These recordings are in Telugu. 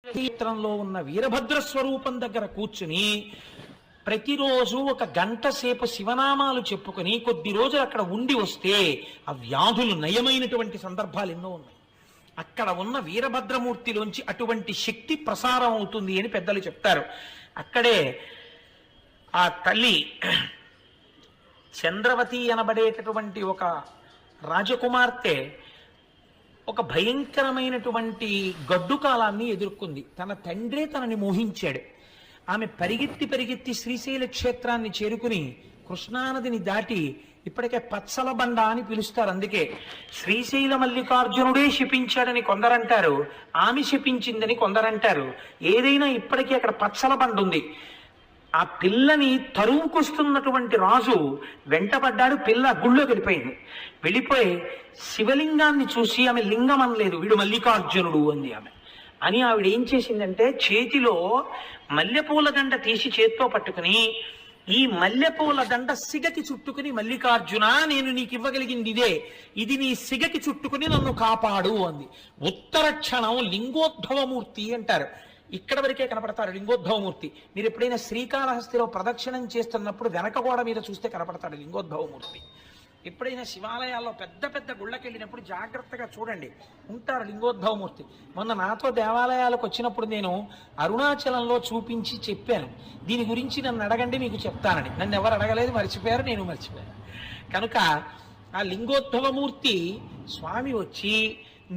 క్షేత్రంలో ఉన్న వీరభద్ర స్వరూపం దగ్గర కూర్చుని ప్రతిరోజు ఒక గంట సేపు శివనామాలు చెప్పుకొని కొద్ది రోజులు అక్కడ ఉండి వస్తే ఆ వ్యాధులు నయమైనటువంటి సందర్భాలు ఎన్నో ఉన్నాయి. అక్కడ ఉన్న వీరభద్రమూర్తిలోంచి అటువంటి శక్తి ప్రసారం అవుతుంది అని పెద్దలు చెప్తారు. అక్కడే ఆ తల్లి చంద్రవతి అనబడేటటువంటి ఒక రాజకుమార్తె ఒక భయంకరమైనటువంటి గడ్డు కాలాన్ని ఎదుర్కొంది. తన తండ్రే తనని మోహించాడు. ఆమె పరిగెత్తి శ్రీశైల క్షేత్రాన్ని చేరుకుని కృష్ణానదిని దాటి ఇప్పటికే పచ్చల బండ అని పిలుస్తారు. అందుకే శ్రీశైల మల్లికార్జునుడే శపించాడని కొందరంటారు, ఆమె శపించిందని కొందరంటారు. ఏదైనా ఇప్పటికీ అక్కడ పచ్చల బండ ఉంది. ఆ పిల్లని తరువుకొస్తున్నటువంటి రాజు వెంటపడ్డాడు. పిల్ల గుళ్ళోకి వెళ్ళిపోయి శివలింగాన్ని చూసి ఆమె లింగం అనలేదు, వీడు మల్లికార్జునుడు అంది ఆమె. అని ఆవిడ ఏం చేసిందంటే చేతిలో మల్లెపూల దండ తీసి చేత్తో పట్టుకుని ఈ మల్లెపూల దండ సిగకి చుట్టుకుని, మల్లికార్జున నేను నీకు ఇవ్వగలిగింది ఇదే, ఇది నీ సిగకి చుట్టుకుని నన్ను కాపాడు అంది. ఉత్తర క్షణం లింగోద్భవమూర్తి అంటారు. ఇక్కడ వరకే కనపడతారు లింగోద్భవమూర్తి. మీరు ఎప్పుడైనా శ్రీకాళహస్తిలో ప్రదక్షిణం చేస్తున్నప్పుడు వెనక గోడ మీద చూస్తే కనపడతాడు లింగోద్భవమూర్తి. ఎప్పుడైనా శివాలయాల్లో పెద్ద పెద్ద గుళ్ళకి వెళ్ళినప్పుడు జాగ్రత్తగా చూడండి, ఉంటారు లింగోద్భవమూర్తి. మొన్న నాతో దేవాలయాలకు వచ్చినప్పుడు నేను అరుణాచలంలో చూపించి చెప్పాను, దీని గురించి నన్ను అడగండి మీకు చెప్తానని. నన్ను ఎవరు అడగలేదు, మర్చిపోయారు, నేను మర్చిపోయాను. కనుక ఆ లింగోద్భవమూర్తి స్వామి వచ్చి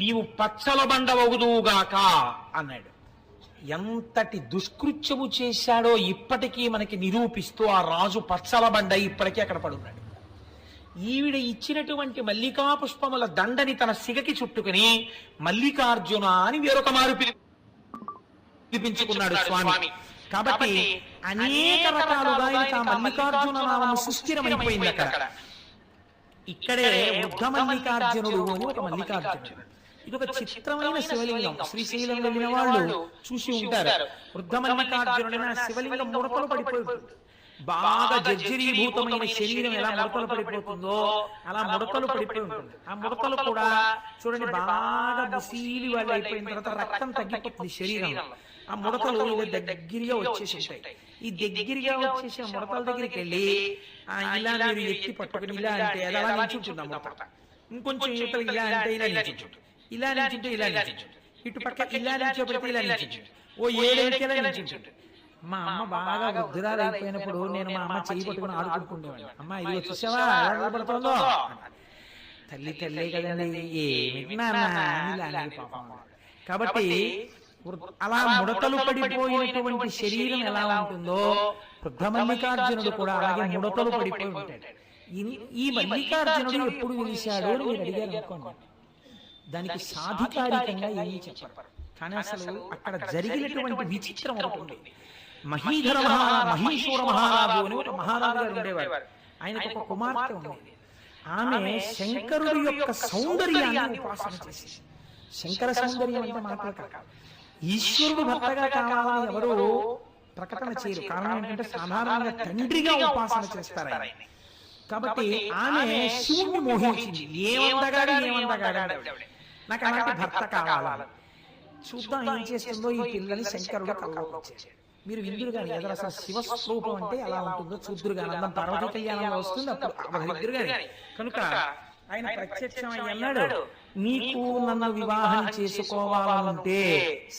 నీవు పచ్చల బండ వగుదువుగాక అన్నాడు. ఎంతటి దుష్కృత్యము చేశాడో ఇప్పటికీ మనకి నిరూపిస్తూ ఆ రాజు పచ్చల బండ ఇప్పటికీ అక్కడ పడున్నాడు. ఈవిడ ఇచ్చినటువంటి మల్లికా పుష్పముల దండని తన సిగకి చుట్టుకుని మల్లికార్జున అని వేరొక మారు పిలిపించుకున్నాడు స్వామి. కాబట్టి అనేక రకాలుగా ఇంకా మల్లికార్జున నామము సుస్థిరమైపోయింది అక్కడ. ఇక్కడే వృద్ధ మల్లికార్జునుడు అని ఒక మల్లికార్జునుడు. ఇది ఒక చిత్రమైన శివలింగం. శ్రీశైలం వెళ్ళిన వాళ్ళు చూసి ఉంటారు. వృద్ధ మల్లికార్జునుడైన శివలింగం ముడతలు పడిపోయి ఉంటుంది. బాగా జర్జరీభూతమైన శరీరం ఎలా ముడతలు పడిపోతుందో అలా ముడతలు పడిపోయి ఉంటుంది. ఆ ముడతలు కూడా చూడండి బాగా ముసీలి వాళ్ళు అయిపోయిన తర్వాత రక్తం తగ్గిపోతుంది శరీరం. ఆ ముడతలు దగ్గరగా వచ్చేసి ఉంటాయి. ఈ దగ్గరగా వచ్చేసి ఆ ముడతల దగ్గరికి వెళ్ళి ఇలా మీరు ఎత్తి పట్టుకుని ఇలా అంటే అలా నిల్చుంటుంది. ఆ ముడత ఇంకొంచెం యువతలు ఇలా అంటే ఇలా నిల్చుంటుంది, ఇలా నిల్చుంటే ఇలా నిల్చుంటుంది, ఇటు పక్క ఇలా నిల్చోబెడితే ఇలా నిల్చుంటుంది, ఓ 7 అంకెలా నిల్చుంటుంది. మా అమ్మ బాగా వృద్ధురాలు అయిపోయినప్పుడు నేను మా అమ్మ చెయ్యి పట్టుకుని ఆడుకుంటుండేవాడిని. అమ్మ ఇది వచ్చేసావా ఎలా పడుతుందో, తల్లి తల్లే కదండి పాపం. కాబట్టి అలా ముడతలు పడిపోయినటువంటి శరీరం ఎలా ఉంటుందో వృద్ధ మల్లికార్జునుడు కూడా అలాగే ముడతలు పడిపోయి ఉంటాడు. ఈ మల్లికార్జునుడు ఎప్పుడు వెలిశాడో అని మీరు అడిగారు అనుకోండి, దానికి సాధికారికంగా ఏమీ చెప్పరు. కానీ అసలు అక్కడ జరిగినటువంటి విచిత్రం ఒకటి ఉంది. మహీశ్వర మహారాజు అని ఒక మహారాజు గారు ఉండేవారు. ఆయనకు ఒక కుమార్తె ఉండేది. ఆమె శంకరుడి యొక్క సౌందర్యాన్ని ఉపాసన చేసి, శంకర సౌందర్యం అంటే మాత్రం కాదు, ఈశ్వరుడు భర్తగా కావాలని ఎవరు ప్రకటన చేయరు. కారణం ఏంటంటే సాధారణంగా తండ్రిగా ఉపాసన చేస్తారు ఆయన. కాబట్టి ఆమె శివుణ్ణి మోహించింది. ఏమందగాడు నాకు అలాంటి భర్త కావాలి, చూద్దాం ఏం చేస్తుందో ఈ పిల్లని శంకరుడు కళ్ళొచ్చాడు. మీరు విందురు కానీ ఎదురు అసలు శివస్వరూపం అంటే ఎలా ఉంటుందో చూద్దురు కానీ, అందం పార్వతీ కళ్యాణంలో వస్తుంది అప్పుడు విద్దురు కానీ. కనుక ఆయన ప్రత్యక్షమై అన్నాడు, నీకు నన్ను వివాహం చేసుకోవాలంటే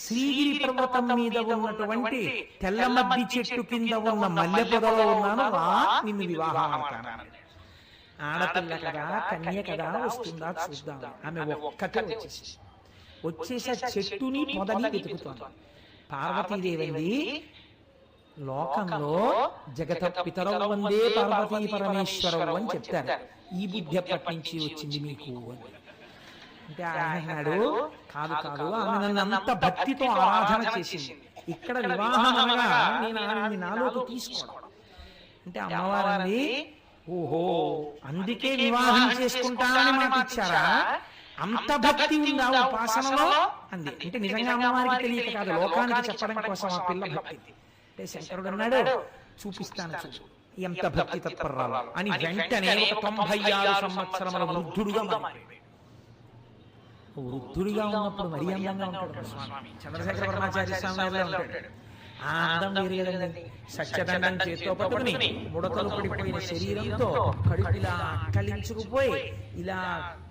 శ్రీగిరి పర్వతం మీద ఉన్నటువంటి తెల్లమద్ది చెట్టు కింద ఉన్న మల్లె పొదలో ఉన్నాను, నిన్ను వివాహం అవుతాను. ఆడపిల్ల కదా కన్య కదా వస్తుందా చూద్దాం. ఆమె ఒక్కటే వచ్చేసి చెట్టుని పొదని వెతుకుతోంది. పార్వతీదేవి లోకంలో జగత పితరవు వందే పార్వతీ పరమేశ్వరవు అని చెప్తారు. ఈ బుద్ధి ఎప్పటి నుంచి వచ్చింది మీకు అని అంటే ఆయన అన్నాడు, కాదు కాదు ఆమె నన్ను అంత భక్తితో ఆరాధన చేసింది. ఇక్కడ వివాహం అనగా నేను ఆమె నాలోకి తీసుకోవడం అంటే అమ్మవారిని, ఓహో అందుకే వివాహం చేసుకుంటానని మాట ఇచ్చారా, అంత భక్తి ఉందా ఉపాసనలో అంది. అంటే నిజంగా అమ్మవారికి తెలియక కాదు, లోకానికి చెప్పడం కోసం ఆ పిల్ల భక్తి. అంటే శంకరుడు అన్నాడు, చూపిస్తాను చూడు ఎంత భక్తి తత్పరాలు అని. వెంటనే ఒక 96 సంవత్సరముల వృద్ధుడుగా మారిపోయాడు. వృద్ధుడిగా ఉన్నప్పుడు మరీ అందంగా ఉంటాడు స్వామి. చంద్రశేఖర పరమాచార్య స్వామి వారిలా ఉంటాడు. ఆ అందం వేరు కదండి. సత్యదండం చేత్తో పట్టుకుని ముడతలు పడిపోయిన శరీరంతో కడుపు ఇలా అక్కలించుకుపోయి ఇలా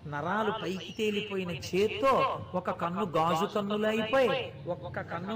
నరాలు పైకి తేలిపోయిన చేత్తో ఒక కన్ను గాజు కన్నులైపోయి ఒక్క కన్ను